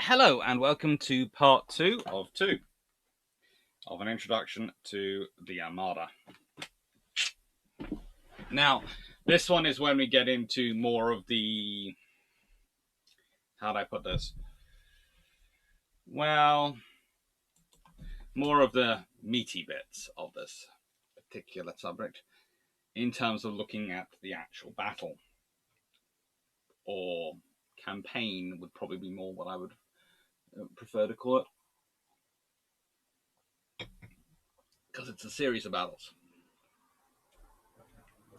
Hello and welcome to part two of an introduction to the Armada. Now, this one is when we get into more of the, how do I put this? Well, more of the meaty bits of this particular subject in terms of looking at the actual battle, or campaign would probably be more what I would prefer to call it, because it's a series of battles,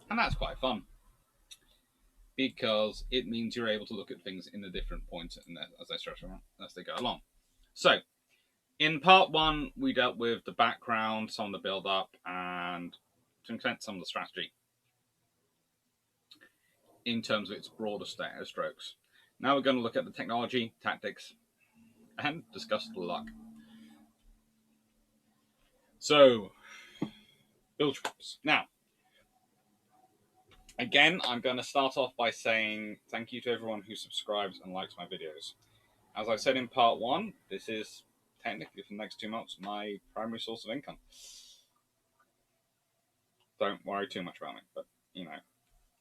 and that's quite fun because it means you're able to look at things in a different point as they stretch around, as they go along. So, in part one, we dealt with the background, some of the build-up, and to an extent some of the strategy in terms of its broader strokes. Now we're going to look at the technology, tactics, and discuss the luck. So, build troops. Now, again, I'm going to start off by saying thank you to everyone who subscribes and likes my videos. As I said in part one, this is technically for the next 2 months my primary source of income. Don't worry too much about it, but you know,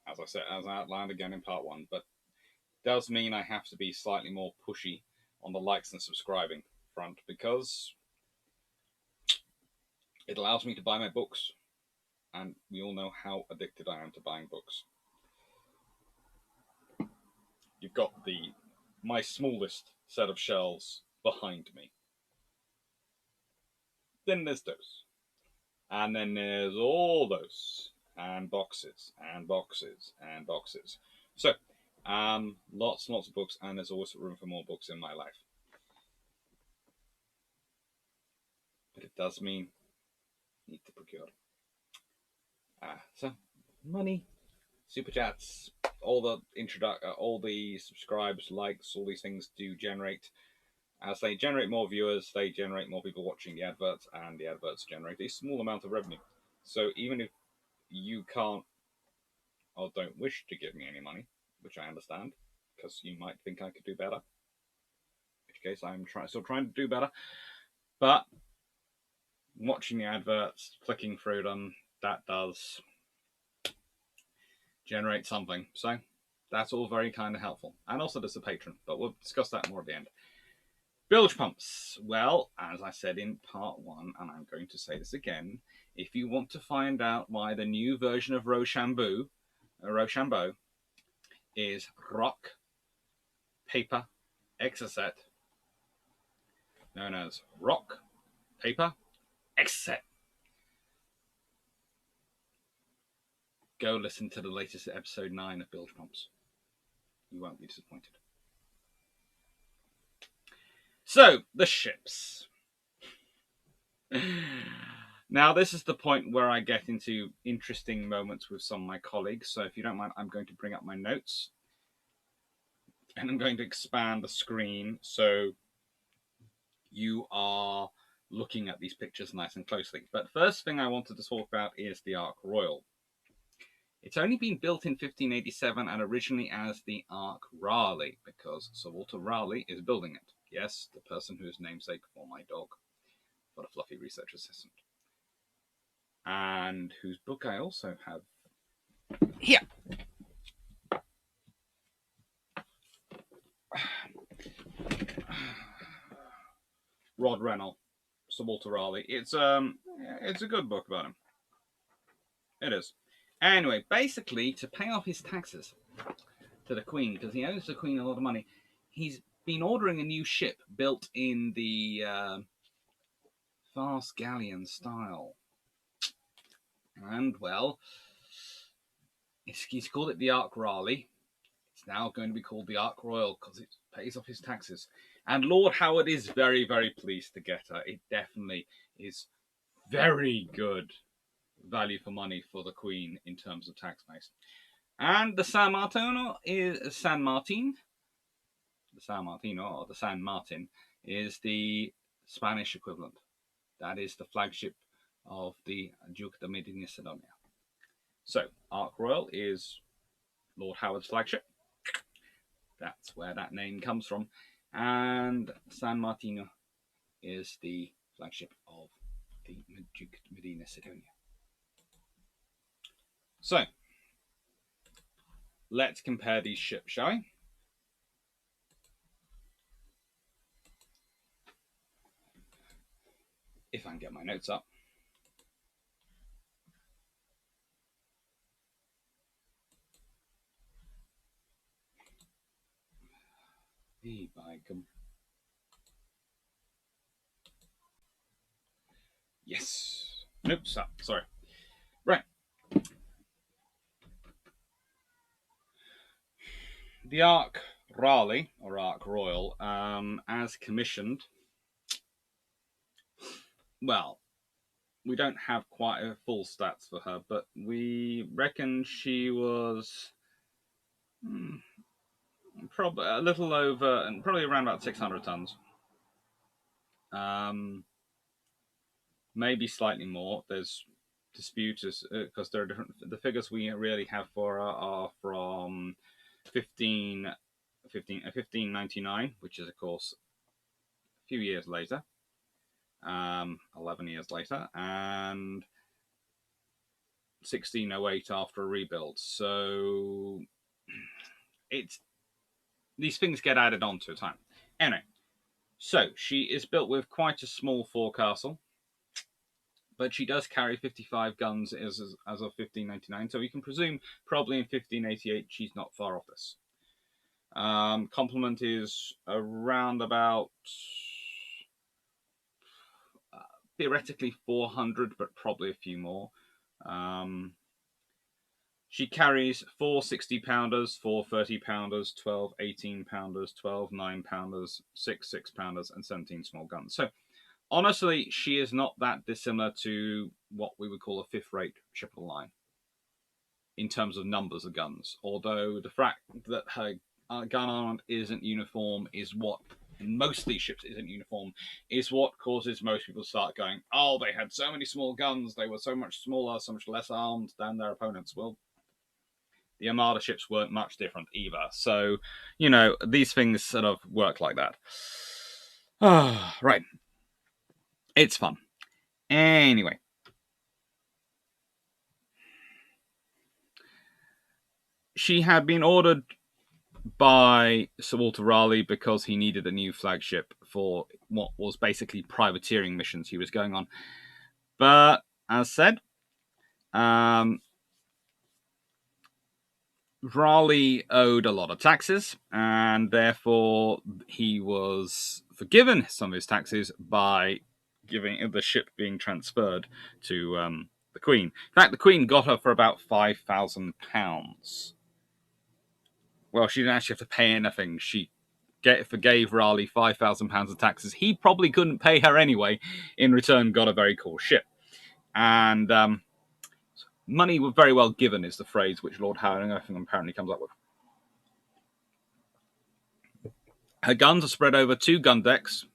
as I outlined again in part one, but does mean I have to be slightly more pushy on the likes and subscribing front because it allows me to buy my books, and we all know how addicted I am to buying books. You've got my smallest set of shelves behind me. Then there's those. And then there's all those, and boxes, and boxes, and boxes. So, lots and lots of books, and there's always room for more books in my life. But it does mean I need to procure. So, money, super chats, all the subscribes, likes, all these things do generate. As they generate more viewers, they generate more people watching the adverts, and the adverts generate a small amount of revenue. So even if you can't or don't wish to give me any money, which I understand, because you might think I could do better, in which case I'm still trying to do better, but watching the adverts, clicking through them, that does generate something. So that's all very kind of helpful. And also there's a patron, but we'll discuss that more at the end. Bilge pumps. Well, as I said in part one, and I'm going to say this again, if you want to find out why the new version of Rochambeau is rock, paper, exocet, known as rock, paper, exocet, go listen to the latest episode 9 of Bilge Pumps. You won't be disappointed. So, the ships. Now, this is the point where I get into interesting moments with some of my colleagues. So, if you don't mind, I'm going to bring up my notes. And I'm going to expand the screen so you are looking at these pictures nice and closely. But first thing I wanted to talk about is the Ark Royal. It's only been built in 1587 and originally as the Ark Raleigh, because Sir Walter Raleigh is building it. Yes, the person who is namesake for my dog, for the fluffy research assistant. And whose book I also have here. Rod Rennell, Sir Walter Raleigh. It's a good book about him. It is. Anyway, basically, to pay off his taxes to the Queen, because he owes the Queen a lot of money, he's been ordering a new ship built in the fast galleon style. And, well, he's called it the Ark Raleigh. It's now going to be called the Ark Royal because it pays off his taxes. And Lord Howard is very, very pleased to get her. It definitely is very good value for money for the Queen in terms of tax base. And the San Martino is San Martin is the Spanish equivalent. That is the flagship of the Duke de Medina Sidonia. So, Ark Royal is Lord Howard's flagship. That's where that name comes from. And San Martino is the flagship of the Duke Medina Sidonia. So, let's compare these ships, shall we? If I can get my notes up. Yes. Nope, stop. Sorry. Right. The Ark Raleigh, or Ark Royal, as commissioned, well, we don't have quite a full stats for her, but we reckon she was probably a little over, and probably around about 600 tons. Maybe slightly more. There's disputes because there are different. The figures we really have for her are from 1599, which is of course a few years later, 11 years later, and 1608 after a rebuild. So it's these things get added on to time. Anyway, so she is built with quite a small forecastle, but she does carry 55 guns as of 1599. So we can presume probably in 1588 she's not far off this. Complement is around about theoretically 400, but probably a few more. She carries 4 60-pounders, 4 30-pounders, 12 18-pounders, 12 9-pounders, 6 6-pounders, and 17 small guns. So, honestly, she is not that dissimilar to what we would call a fifth-rate ship of the line in terms of numbers of guns. Although the fact that her gun armament isn't uniform is what, in most of these ships isn't uniform, is what causes most people to start going, oh, they had so many small guns, they were so much smaller, so much less armed than their opponents. Well, the Armada ships weren't much different either. So, these things sort of work like that. Right. It's fun. Anyway. She had been ordered by Sir Walter Raleigh because he needed a new flagship for what was basically privateering missions he was going on. But, as said, Raleigh owed a lot of taxes, and therefore he was forgiven some of his taxes by giving the ship being transferred to the Queen. In fact, the Queen got her for about £5,000. Well, she didn't actually have to pay anything. She forgave Raleigh £5,000 of taxes. He probably couldn't pay her anyway. In return, got a very cool ship. And money was very well given is the phrase which Lord Harrington apparently comes up with. Her guns are spread over 2 gun decks.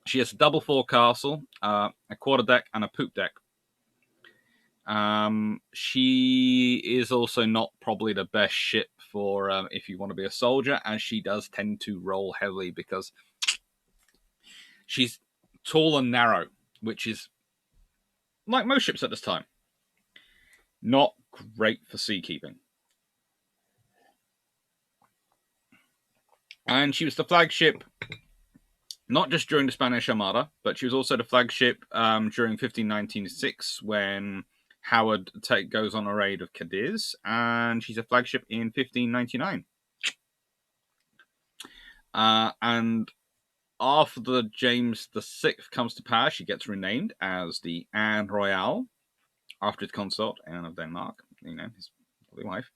She has a double forecastle, a quarter deck, and a poop deck. She is also not probably the best ship for if you want to be a soldier, as she does tend to roll heavily because she's tall and narrow, which is like most ships at this time. Not great for seakeeping. And she was the flagship not just during the Spanish Armada, but she was also the flagship during 1596 when Howard goes on a raid of Cadiz, and she's a flagship in 1599. And after the James VI comes to power, she gets renamed as the Anne Royale, after his consort, Anne of Denmark, his lovely wife,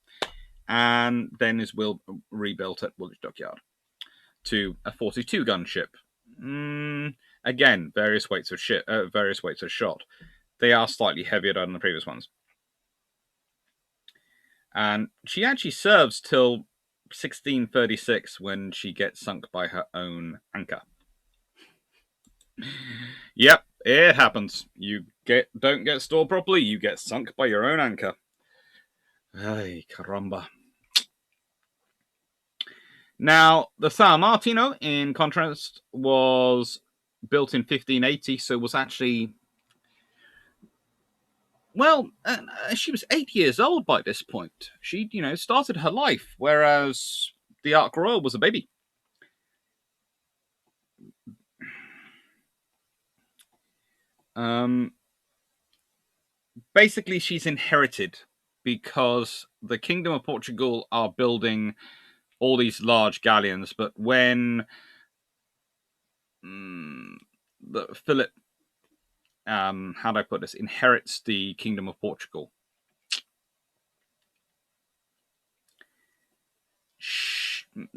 and then is rebuilt at Woolwich Dockyard to a 42-gun ship. Again, various weights of shot. They are slightly heavier than the previous ones. And she actually serves till 1636 when she gets sunk by her own anchor. Yep, it happens. You don't get stored properly, you get sunk by your own anchor. Ay, caramba. Now, the San Martino, in contrast, was built in 1580, so was actually, well, she was 8 years old by this point. She, started her life, whereas the Ark Royal was a baby. Basically, she's inherited because the Kingdom of Portugal are building all these large galleons, but when Philip, how do I put this, inherits the Kingdom of Portugal,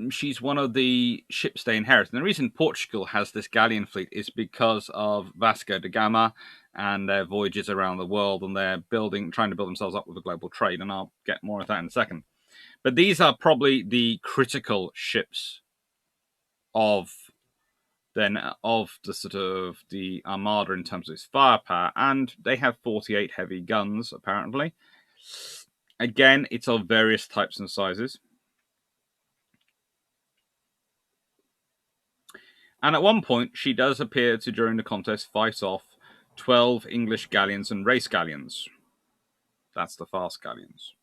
she's one of the ships they inherit. And the reason Portugal has this galleon fleet is because of Vasco da Gama and their voyages around the world, and they're trying to build themselves up with a global trade. And I'll get more of that in a second. But these are probably the critical ships of the sort of the Armada in terms of its firepower, and they have 48 heavy guns apparently. Again, it's of various types and sizes. And at one point, she does appear to, during the contest, fight off 12 English galleons and race galleons. That's the fast galleons.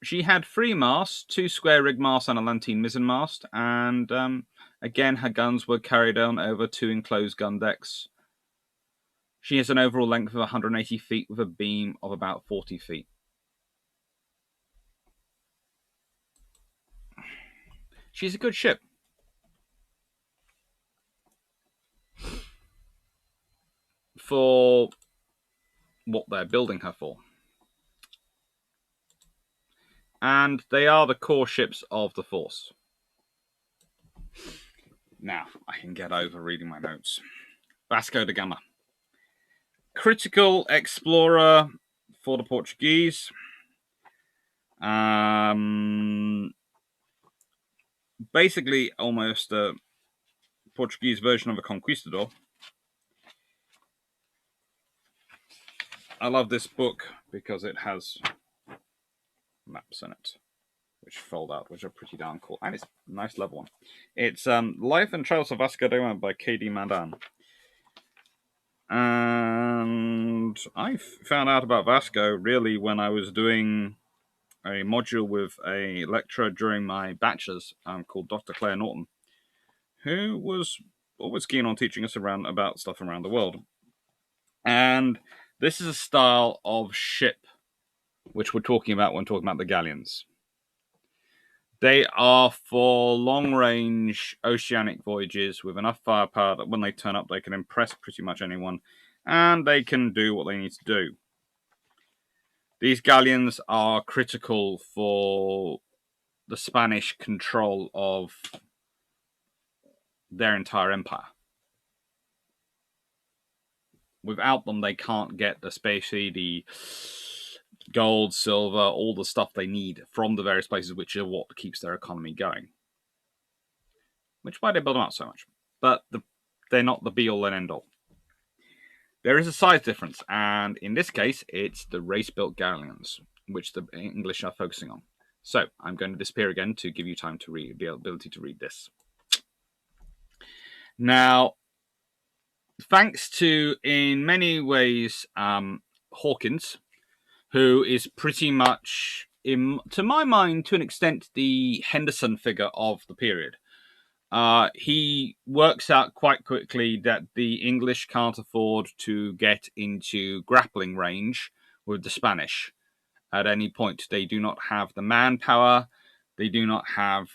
She had 3 masts, 2 square rig masts and a lantine mizzen mast, and again, her guns were carried on over 2 enclosed gun decks. She has an overall length of 180 feet with a beam of about 40 feet. She's a good ship. For what they're building her for. And they are the core ships of the Force. Now, I can get over reading my notes. Vasco da Gama. Critical explorer for the Portuguese. Basically, almost a Portuguese version of a conquistador. I love this book because it has maps in it, which fold out, which are pretty darn cool. And it's a nice level one. It's Life and Trails of Vasco da Gama by K.D. Mandan. And I found out about Vasco really when I was doing a module with a lecturer during my bachelor's called Dr. Claire Norton, who was always keen on teaching us about stuff around the world. And this is a style of ship which we're talking about when talking about the galleons. They are for long-range oceanic voyages with enough firepower that when they turn up, they can impress pretty much anyone, and they can do what they need to do. These galleons are critical for the Spanish control of their entire empire. Without them, they can't get the specie, the gold, silver, all the stuff they need from the various places, which are what keeps their economy going. Which is why they build them out so much. But they're not the be-all and end-all. There is a size difference, and in this case, it's the race-built galleons, which the English are focusing on. So, I'm going to disappear again to give you time to read, the ability to read this. Now, thanks to, in many ways, Hawkins, who is pretty much, to my mind, to an extent, the Henderson figure of the period. He works out quite quickly that the English can't afford to get into grappling range with the Spanish at any point. They do not have the manpower. They do not have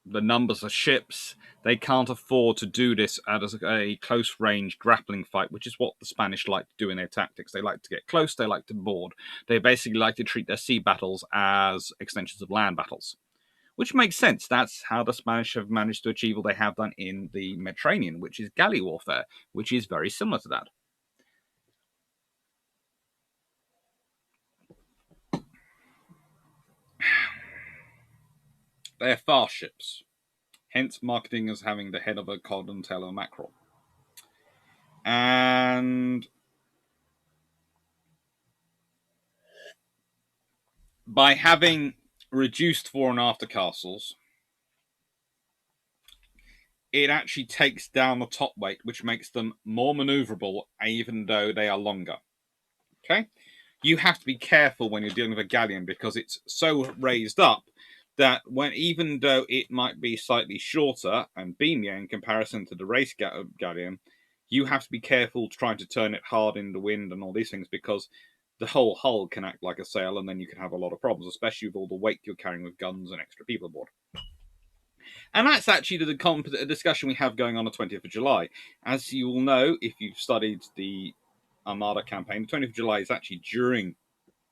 the numbers of ships. They can't afford to do this as a close-range grappling fight, which is what the Spanish like to do in their tactics. They like to get close. They like to board. They basically like to treat their sea battles as extensions of land battles. Which makes sense. That's how the Spanish have managed to achieve what they have done in the Mediterranean, which is galley warfare, which is very similar to that. They're fast ships, hence marketing as having the head of a cod and tail of a mackerel. And by having reduced fore and after castles, it actually takes down the top weight, which makes them more maneuverable, even though they are longer. Okay? You have to be careful when you're dealing with a galleon because it's so raised up that even though it might be slightly shorter and beamier in comparison to the race galleon, you have to be careful trying to turn it hard in the wind and all these things because the whole hull can act like a sail and then you can have a lot of problems, especially with all the weight you're carrying with guns and extra people aboard. And that's actually the discussion we have going on the 20th of July. As you will know, if you've studied the Armada campaign, the 20th of July is actually during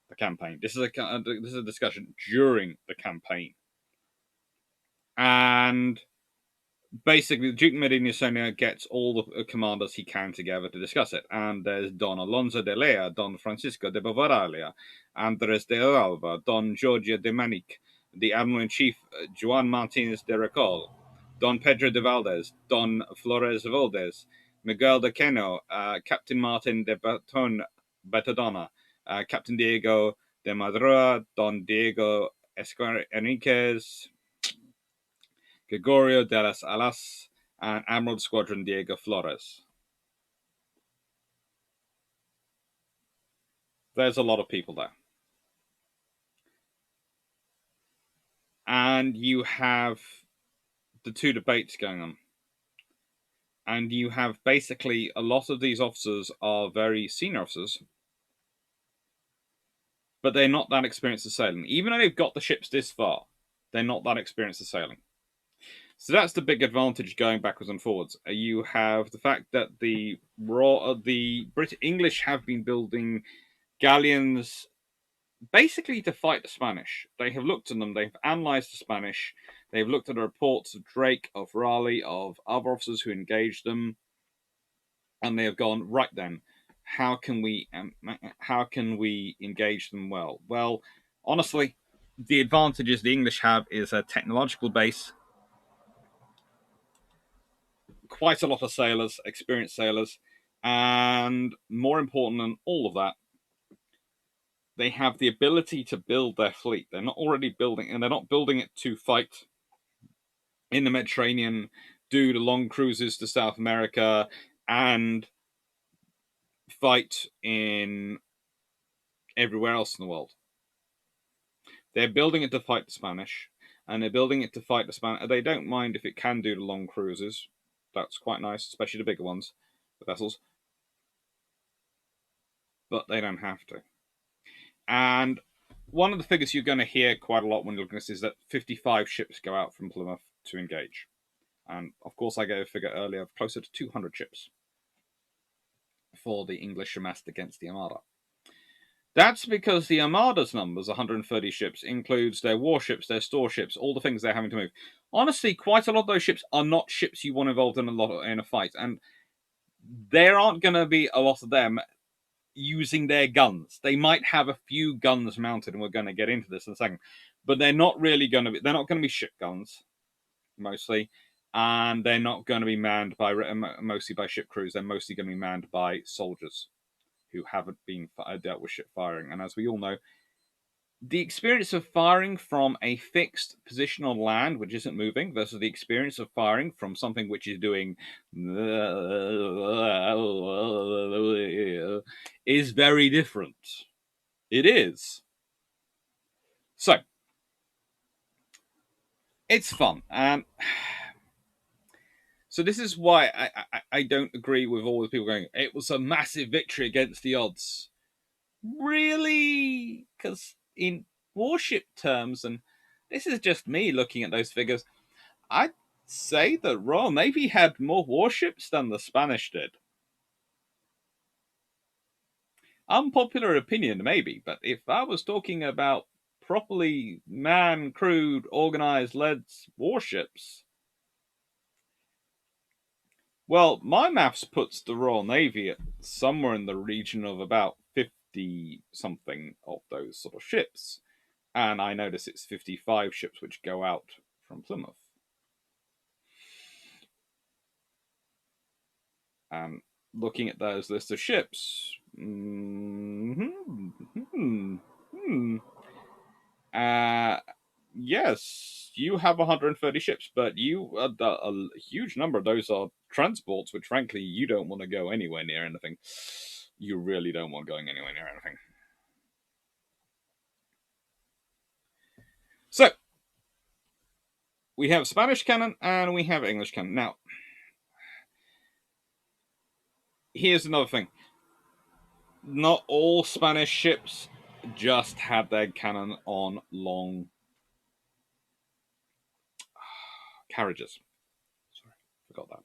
the campaign. This is a discussion during the campaign. And basically, the Duke of Medina gets all the commanders he can together to discuss it. And there's Don Alonso de Lea, Don Francisco de Bavaria, Andres de Alva, Don Giorgio de Manic, the Admiral-in-Chief Juan Martinez de Recol, Don Pedro de Valdez, Don Flores Valdez, Miguel de Queno, Captain Martin de Betadona, Captain Diego de Madrua, Don Diego Enriquez, Gregorio de las Alas, and Admiral Squadron Diego Flores. There's a lot of people there. And you have the two debates going on. And you have basically a lot of these officers are very senior officers, but they're not that experienced at sailing. Even though they've got the ships this far, they're not that experienced at sailing. So that's the big advantage going backwards and forwards. You have the fact that the British English have been building galleons basically to fight the Spanish. They have looked at them, they've analysed the Spanish, they've looked at the reports of Drake, of Raleigh, of other officers who engaged them, and they have gone, right then, how can we engage them well? Well, honestly, the advantages the English have is a technological base, quite a lot of sailors, experienced sailors, and more important than all of that, they have the ability to build their fleet. They're not already building, and they're not building it to fight in the Mediterranean, do the long cruises to South America, and fight in everywhere else in the world. They're building it to fight the Spanish, and they're building it to fight the Spanish. They don't mind if it can do the long cruises. That's quite nice, especially the bigger ones, the vessels. But they don't have to. And one of the figures you're going to hear quite a lot when you're looking at this is that 55 ships go out from Plymouth to engage. And of course, I gave a figure earlier of closer to 200 ships for the English amassed against the Armada. That's because the Armada's numbers, 130 ships, includes their warships, their store ships, all the things they're having to move. Honestly, quite a lot of those ships are not ships you want involved in a fight, and there aren't going to be a lot of them using their guns. They might have a few guns mounted, and we're going to get into this in a second, but they're not really going to be. They're not going to be ship guns, mostly, and they're not going to be manned by mostly by ship crews. They're mostly going to be manned by soldiers who haven't been dealt with ship firing. And as we all know, the experience of firing from a fixed position on land, which isn't moving, versus the experience of firing from something which is doing is very different. It is. So, it's fun. And so this is why I don't agree with all the people going, it was a massive victory against the odds. Really? Because in warship terms, and this is just me looking at those figures, I'd say the Royal Navy had more warships than the Spanish did. Unpopular opinion, maybe, but if I was talking about properly man-crewed, organized, led warships, well, my maths puts the Royal Navy at somewhere in the region of about 50 something of those sort of ships. And I notice it's 55 ships which go out from Plymouth. And looking at those list of ships, Yes, you have 130 ships, but a huge number of those are transports, which frankly you don't want to go anywhere near anything. You really don't want going anywhere near anything. So we have Spanish cannon and we have English cannon. Now, here's another thing. Not all Spanish ships just had their cannon on long carriages. Sorry, forgot that.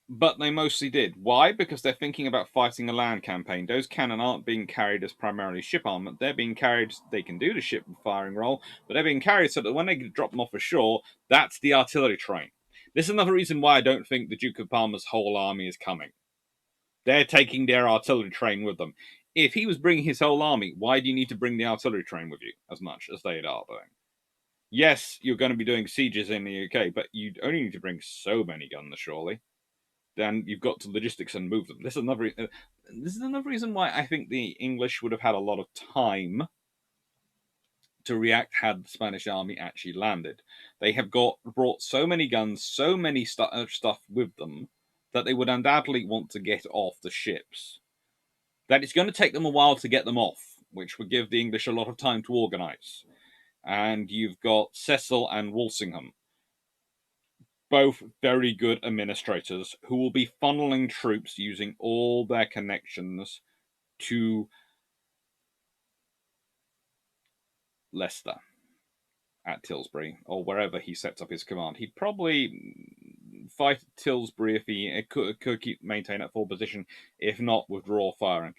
But they mostly did. Why? Because they're thinking about fighting a land campaign. Those cannon aren't being carried as primarily ship armament. They're being carried, they can do the ship firing role, but they're being carried so that when they drop them off ashore, that's the artillery train. This is another reason why I don't think the Duke of Parma's whole army is coming. They're taking their artillery train with them. If he was bringing his whole army, why do you need to bring the artillery train with you as much as they are doing? Yes, you're going to be doing sieges in the UK, but you only need to bring so many guns, surely. Then you've got to logistics and move them. This is another reason why I think the English would have had a lot of time to react had the Spanish army actually landed. They have brought so many guns, so many stuff with them that they would undoubtedly want to get off the ships. That it's going to take them a while to get them off, which would give the English a lot of time to organise. And you've got Cecil and Walsingham, both very good administrators who will be funneling troops using all their connections to Leicester at Tilbury or wherever he sets up his command. He'd probably fight at Tilbury if he could maintain that full position, if not withdraw firing.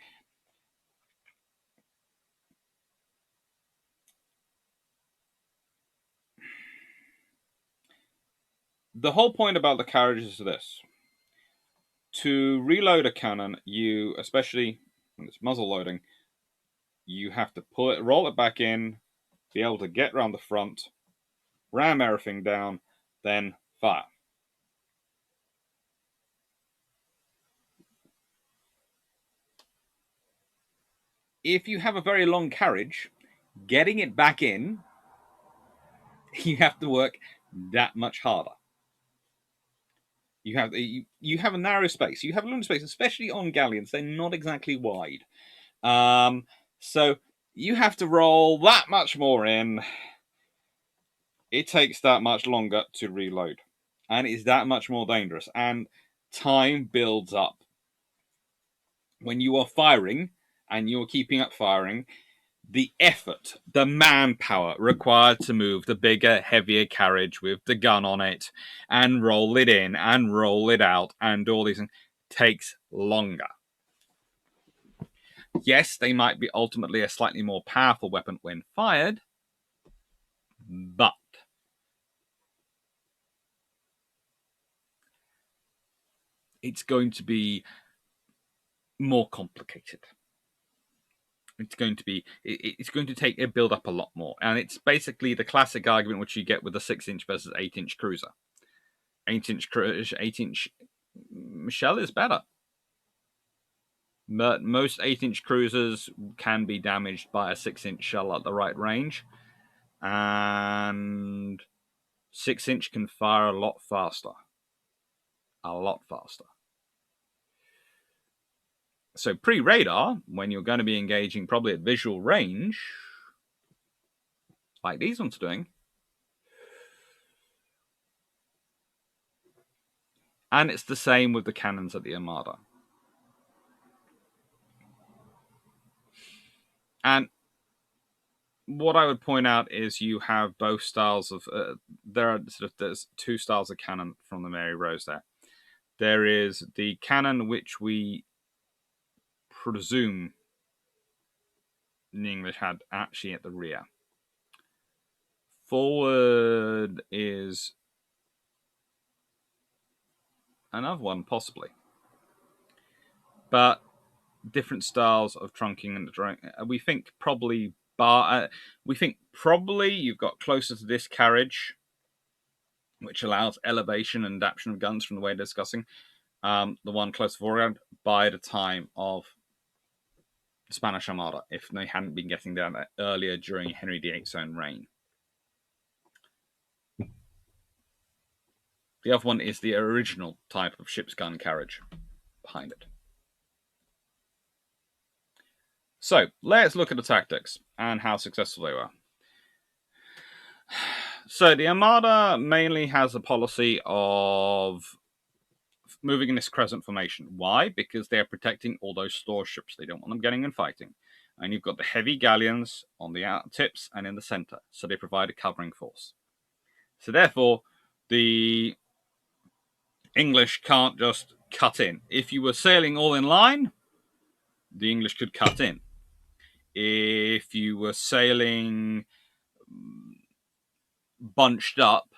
The whole point about the carriages is this. To reload a cannon, you, especially when it's muzzle loading, you have to roll it back in, be able to get around the front, ram everything down, then fire. If you have a very long carriage, getting it back in, you have to work that much harder. You have a narrow space. You have a limited space, especially on galleons. They're not exactly wide. So you have to roll that much more in. It takes that much longer to reload. And it's that much more dangerous. And time builds up. When you are firing and you're keeping up firing, the effort, the manpower required to move the bigger, heavier carriage with the gun on it and roll it in and roll it out and all these things takes longer. Yes, they might be ultimately a slightly more powerful weapon when fired, but it's going to be more complicated. It's going to take a build up a lot more, and it's basically the classic argument which you get with a 6-inch versus 8-inch cruiser. 8-inch shell is better, but most 8-inch cruisers can be damaged by a 6-inch shell at the right range, and 6-inch can fire a lot faster. So pre-radar, when you're going to be engaging probably at visual range, like these ones are doing, and it's the same with the cannons at the Armada. And what I would point out is you have both styles of there's two styles of cannon from the Mary Rose there. There is the cannon which we presume the English had actually at the rear. Forward is another one possibly, but different styles of trunking and drawing. We think probably you've got closer to this carriage, which allows elevation and adaptation of guns from the way they're discussing. The one close forward by the time of the Spanish Armada, if they hadn't been getting down there earlier during Henry VIII's own reign. The other one is the original type of ship's gun carriage behind it. So let's look at the tactics and how successful they were. So the Armada mainly has a policy of moving in this crescent formation. Why? Because they're protecting all those store ships. They don't want them getting and fighting. And you've got the heavy galleons on the out tips and in the center. So they provide a covering force. So therefore, the English can't just cut in. If you were sailing all in line, the English could cut in. If you were sailing bunched up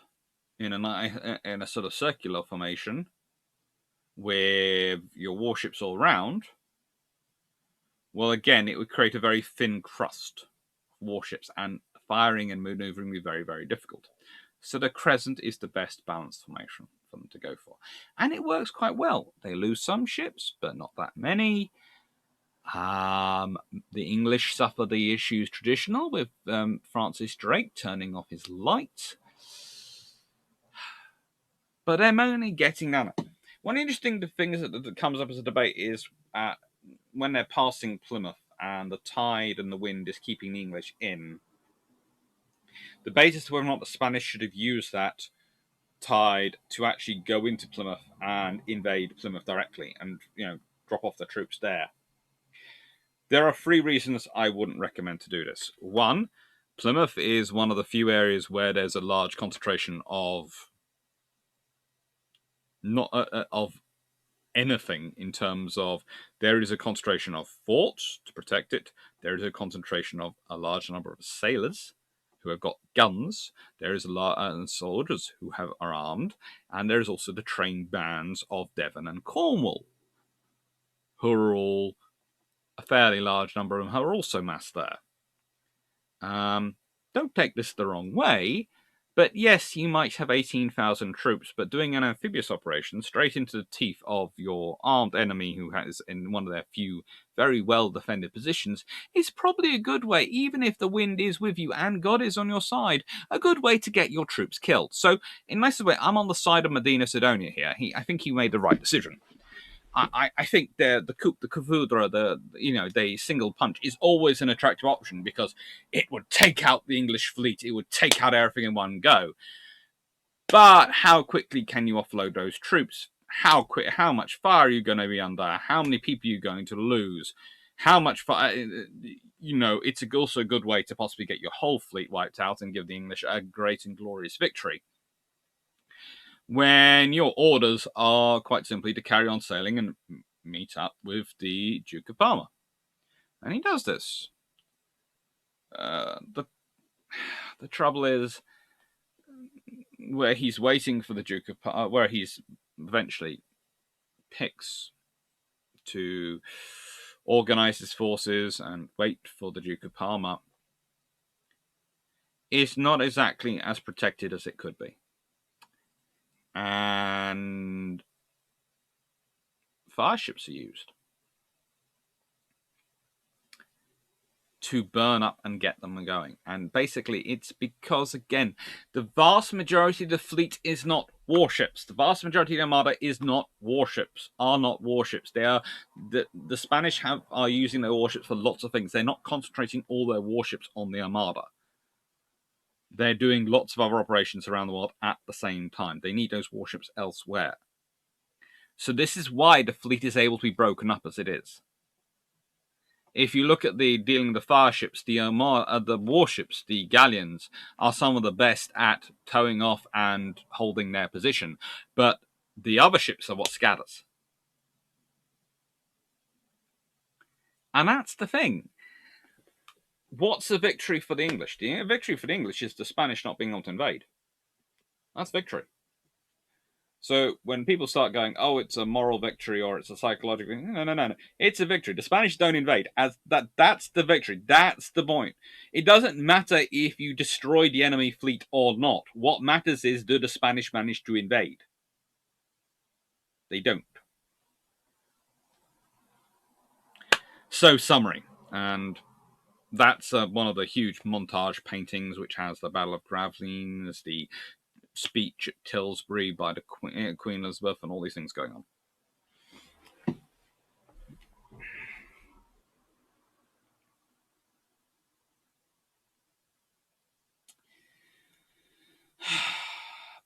in a sort of circular formation with your warships all around, well, again, it would create a very thin crust of warships, and firing and maneuvering would be very, very difficult. So the crescent is the best balanced formation for them to go for. And it works quite well. They lose some ships, but not that many. The English suffer the issues traditional with Francis Drake turning off his light. But they're only getting down it. One interesting thing that comes up as a debate is when they're passing Plymouth and the tide and the wind is keeping the English in. The debate as to whether or not the Spanish should have used that tide to actually go into Plymouth and invade Plymouth directly and, drop off the troops there. There are 3 reasons I wouldn't recommend to do this. 1, Plymouth is one of the few areas where there's a large concentration of anything in terms of there is a concentration of forts to protect it. There is a concentration of a large number of sailors who have got guns. There is a lot of soldiers who are armed, and there's also the trained bands of Devon and Cornwall, who are all a fairly large number of them are also massed there. Don't take this the wrong way, but yes, you might have 18,000 troops, but doing an amphibious operation straight into the teeth of your armed enemy who has in one of their few very well defended positions is probably a good way, even if the wind is with you and God is on your side, a good way to get your troops killed. So, in my way, I'm on the side of Medina Sidonia here. I think he made the right decision. I think the coup de foudre, the single punch is always an attractive option because it would take out the English fleet. It would take out everything in one go. But how quickly can you offload those troops? How much fire are you going to be under? How many people are you going to lose? How much fire? It's also a good way to possibly get your whole fleet wiped out and give the English a great and glorious victory, when your orders are quite simply to carry on sailing and meet up with the Duke of Parma. And he does this. The trouble is, where he's waiting for the Duke of Parma, where he's eventually picks to organize his forces and wait for the Duke of Parma, is not exactly as protected as it could be. And fire ships are used to burn up and get them going. And basically, it's because, again, the vast majority of the fleet is not warships. The vast majority of the Armada is not warships, are not warships. They are the Spanish are using their warships for lots of things. They're not concentrating all their warships on the Armada. They're doing lots of other operations around the world at the same time. They need those warships elsewhere. So this is why the fleet is able to be broken up as it is. If you look at dealing with the fire ships, the warships, the galleons, are some of the best at towing off and holding their position. But the other ships are what scatters. And that's the thing. What's a victory for the English? The victory for the English is the Spanish not being able to invade. That's victory. So when people start going, oh, it's a moral victory or it's a psychological, no. It's a victory. The Spanish don't invade. That's the victory. That's the point. It doesn't matter if you destroy the enemy fleet or not. What matters is, do the Spanish manage to invade? They don't. So, summary. And that's one of the huge montage paintings, which has the Battle of Gravelines, the speech at Tilbury by the Queen Elizabeth, and all these things going on.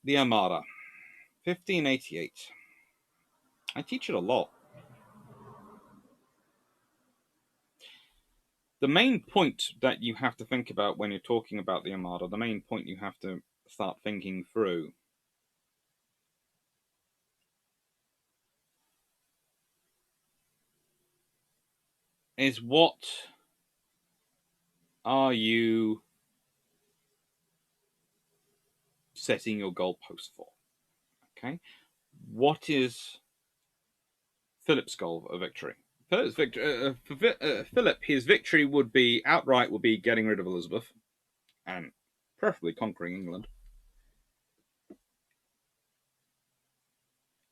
The Armada, 1588. I teach it a lot. The main point that you have to think about when you're talking about the Armada, the main point you have to start thinking through is what are you setting your goalposts for? Okay, what is Philip's goal of victory? Philip, his victory would be outright would be getting rid of Elizabeth and preferably conquering England.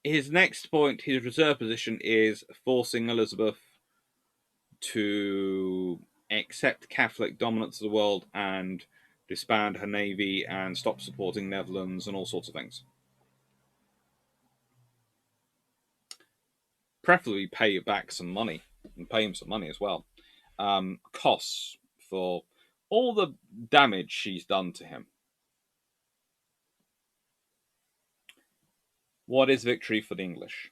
His next point, his reserve position, is forcing Elizabeth to accept Catholic dominance of the world and disband her navy and stop supporting Netherlands and all sorts of things. Preferably pay back some money and pay him some money as well. Costs for all the damage she's done to him. What is victory for the English?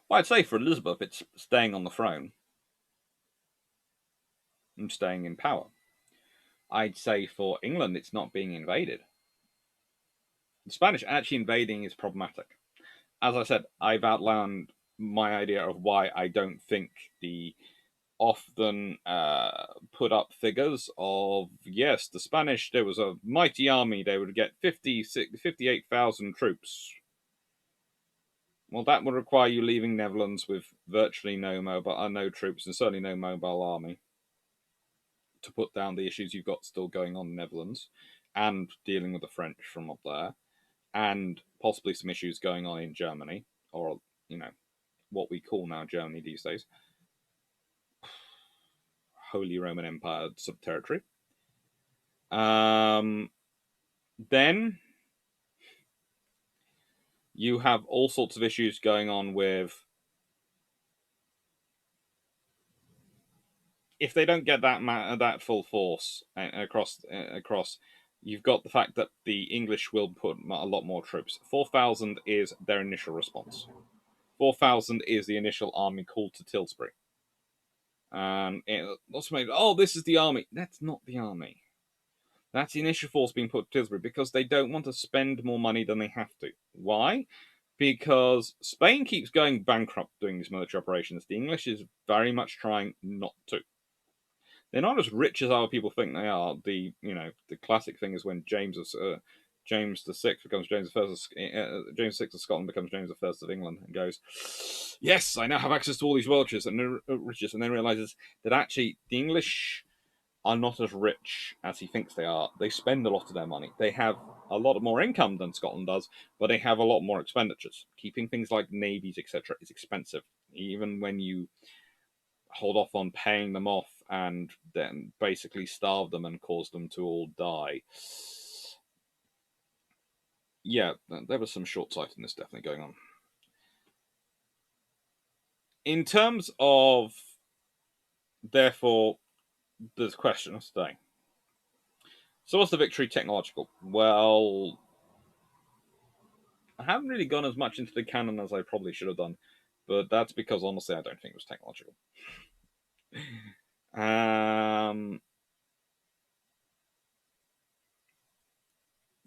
Well, I'd say for Elizabeth, it's staying on the throne and staying in power. I'd say for England, it's not being invaded. The Spanish actually invading is problematic. As I said, I've outlined my idea of why I don't think the often put up figures of, yes, the Spanish, there was a mighty army, they would get 58,000 troops. Well, that would require you leaving Netherlands with virtually no troops and certainly no mobile army to put down the issues you've got still going on in the Netherlands and dealing with the French from up there and possibly some issues going on in Germany or, what we call now Germany these days. Holy Roman Empire sub-territory. Then you have all sorts of issues going on with if they don't get that full force across, you've got the fact that the English will put a lot more troops. 4,000 is their initial response. 4,000 is the initial army called to Tilbury. And lots of people, oh, this is the army. That's not the army. That's the initial force being put to Tilbury because they don't want to spend more money than they have to. Why? Because Spain keeps going bankrupt doing these military operations. The English is very much trying not to. They're not as rich as other people think they are. The classic thing is when James the Sixth becomes James the First. James the Sixth of Scotland becomes James the First of England, and goes, "Yes, I now have access to all these riches," and then realizes that actually the English are not as rich as he thinks they are. They spend a lot of their money. They have a lot more income than Scotland does, but they have a lot more expenditures. Keeping things like navies, etc., is expensive. Even when you hold off on paying them off and then basically starve them and cause them to all die. Yeah, there was some short-sightedness definitely going on. In terms of, therefore, the question of today. So what's the victory technological? Well, I haven't really gone as much into the canon as I probably should have done, but that's because honestly I don't think it was technological.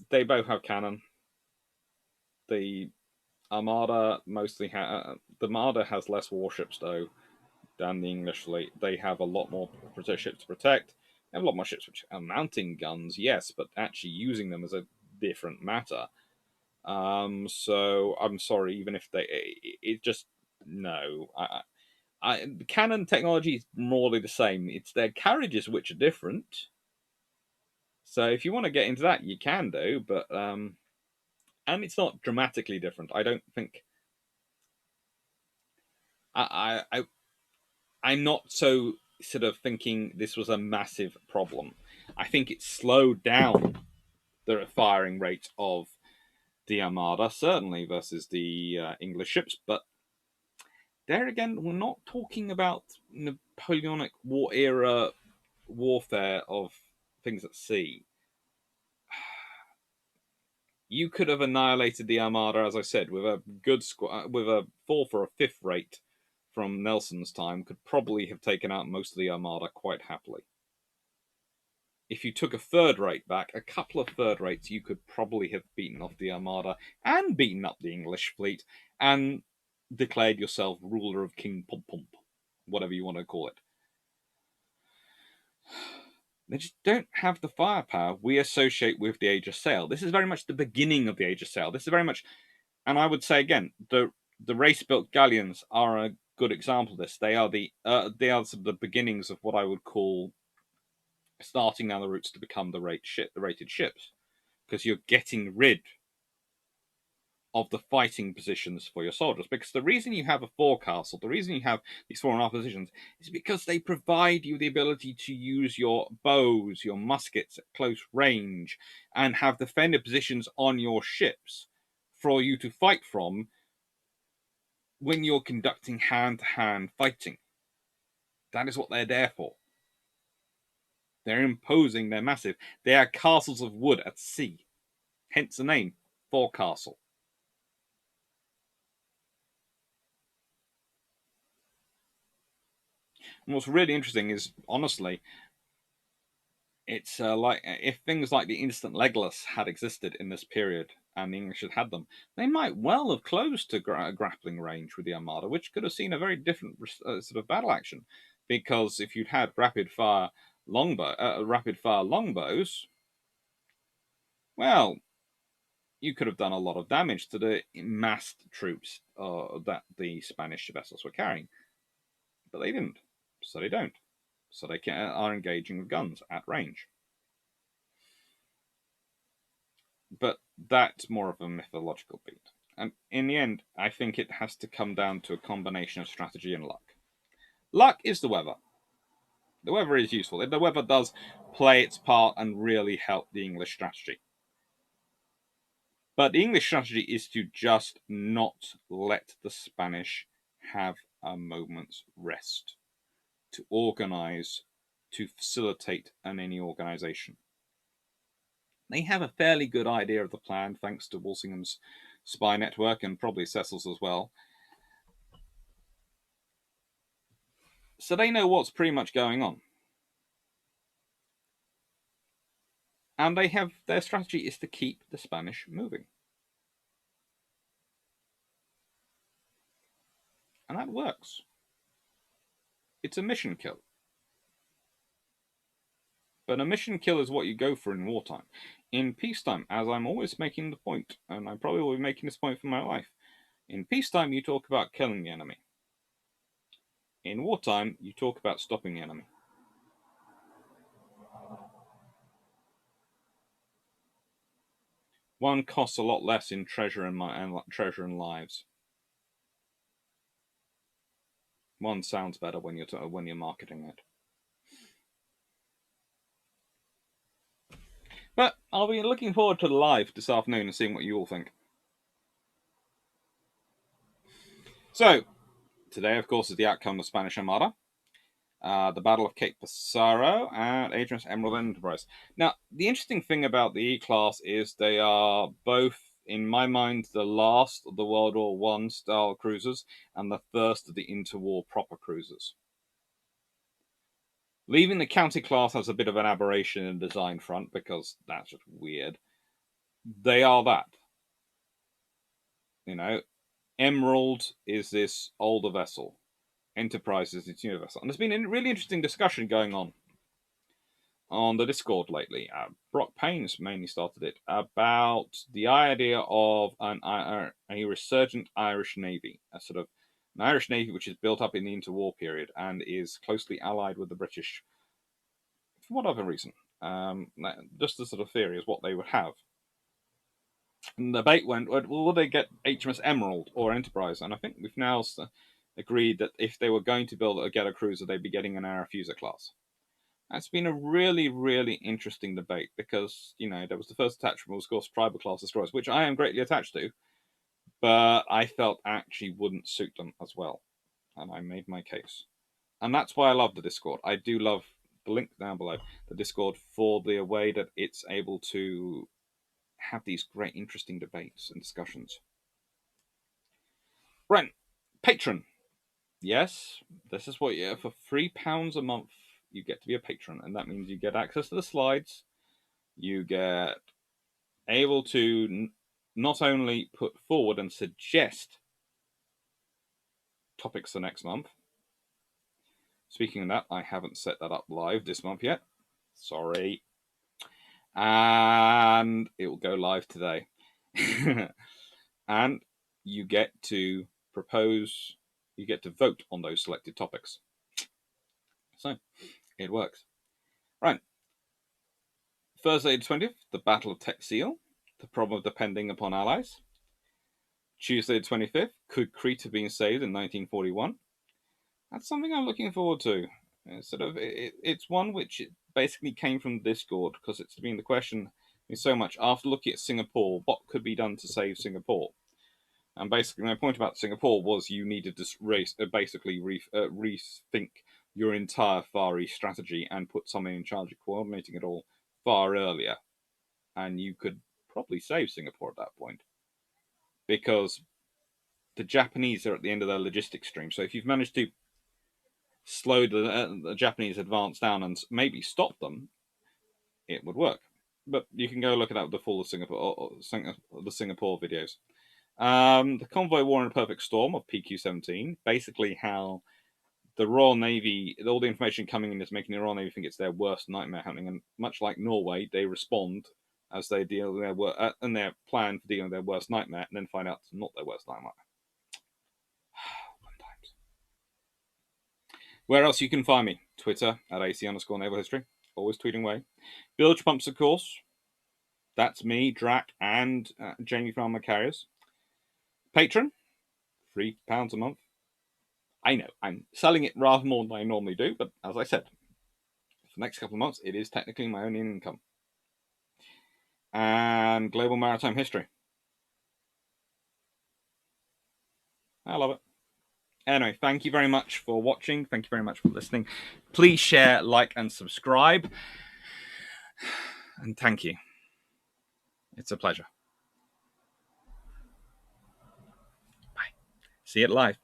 They both have cannon. The Armada the Armada has less warships though than the English fleet. They have a lot more ships to protect. They have a lot more ships which are mounting guns, yes, but actually using them is a different matter. So I'm sorry, even if it just no. Cannon technology is morally the same. It's their carriages which are different. So if you want to get into that, you can do, but and it's not dramatically different. I don't think I'm not so sort of thinking this was a massive problem. I think it slowed down the firing rate of the Armada, certainly versus the English ships, but there again, we're not talking about Napoleonic War era warfare of things at sea. You could have annihilated the Armada, as I said, with a good with a fourth or a fifth rate from Nelson's time. Could probably have taken out most of the Armada quite happily. If you took a third rate back, a couple of third rates, you could probably have beaten off the Armada and beaten up the English fleet and declared yourself ruler of King Pom Pom, whatever you want to call it. They just don't have the firepower we associate with the Age of Sail. This is very much the beginning of the Age of Sail. This is very much, and I would say again, the race-built galleons are a good example of this. They are sort of the beginnings of what I would call starting down the routes to become the rated ships, because you're getting rid of the fighting positions for your soldiers. Because the reason you have a forecastle, the reason you have these fore and aft positions, is because they provide you the ability to use your bows, your muskets at close range, and have defender positions on your ships for you to fight from when you're conducting hand-to-hand fighting. That is what they're there for. They're imposing, they're massive. They are castles of wood at sea. Hence the name, forecastle. And what's really interesting is, honestly, it's like if things like the instant legless had existed in this period and the English had had them, they might well have closed to grappling range with the Armada, which could have seen a very different sort of battle action. Because if you'd had rapid fire longbows, well, you could have done a lot of damage to the massed troops that the Spanish vessels were carrying. But they didn't, so they don't. So they are engaging with guns at range. But that's more of a mythological beat. And in the end, I think it has to come down to a combination of strategy and luck. Luck is the weather. The weather is useful. The weather does play its part and really help the English strategy. But the English strategy is to just not let the Spanish have a moment's rest, to organize, to facilitate any organization. They have a fairly good idea of the plan, thanks to Walsingham's spy network and probably Cecil's as well. So they know what's pretty much going on. And they have their strategy is to keep the Spanish moving. And that works. It's a mission kill. But a mission kill is what you go for in wartime. In peacetime, as I'm always making the point, and I probably will be making this point for my life, in peacetime you talk about killing the enemy. In wartime, you talk about stopping the enemy. One costs a lot less in treasure and lives. One sounds better when you're marketing it. But I'll be looking forward to the live this afternoon and seeing what you all think. So, today, of course, is the outcome of Spanish Armada, the Battle of Cape Passaro, and HMS Emerald and Enterprise. Now, the interesting thing about the E-Class is they are both, in my mind, the last of the World War I style cruisers and the first of the interwar proper cruisers. Leaving the County class as a bit of an aberration in the design front, because that's just weird. They are that. You know, Emerald is this older vessel. Enterprise is its newer vessel. And there's been a really interesting discussion going on the Discord lately. Brock Payne's mainly started it, about the idea of a resurgent Irish Navy, a sort of an Irish Navy which is built up in the interwar period and is closely allied with the British for whatever reason. Just the sort of theory is what they would have. And the debate went, well, will they get HMS Emerald or Enterprise? And I think we've now agreed that if they were going to build a Ghetto Cruiser, they'd be getting an Aerofuser class. That's been a really, really interesting debate because, there was the first attachment was, of course, Tribal class destroyers, which I am greatly attached to, but I felt actually wouldn't suit them as well. And I made my case. And that's why I love the Discord. I do love the link down below, the Discord, for the way that it's able to have these great, interesting debates and discussions. Right, patron. Yes, this is what you for £3 a month. You get to be a patron, and that means you get access to the slides. You get able to not only put forward and suggest topics for next month. Speaking of that, I haven't set that up live this month yet. Sorry. And it will go live today. And you get to propose, you get to vote on those selected topics. So, it works. Right. Thursday the 20th, the Battle of Tech Seal, the problem of depending upon allies. Tuesday the 25th, could Crete have been saved in 1941? That's something I'm looking forward to. It's one which basically came from Discord because it's been the question so much after looking at Singapore, what could be done to save Singapore? And basically, my point about Singapore was you needed to rethink your entire Far East strategy and put someone in charge of coordinating it all far earlier. And you could probably save Singapore at that point. Because the Japanese are at the end of their logistics stream. So if you've managed to slow the Japanese advance down and maybe stop them, it would work. But you can go look at that with the full of the Singapore videos. The Convoy War in a Perfect Storm of PQ-17, basically how the Royal Navy, all the information coming in is making the Royal Navy think it's their worst nightmare happening, and much like Norway, they respond as they deal with their plan for dealing with their worst nightmare, and then find out it's not their worst nightmare. Where else you can find me? Twitter at AC_Naval History. Always tweeting away. Bilge Pumps, of course. That's me, Drac, and Jamie Farmer Carriers. Patron, £3 a month. I know, I'm selling it rather more than I normally do, but as I said, for the next couple of months, it is technically my only income. And Global Maritime History. I love it. Anyway, thank you very much for watching. Thank you very much for listening. Please share, like, and subscribe. And thank you. It's a pleasure. Bye. See it live.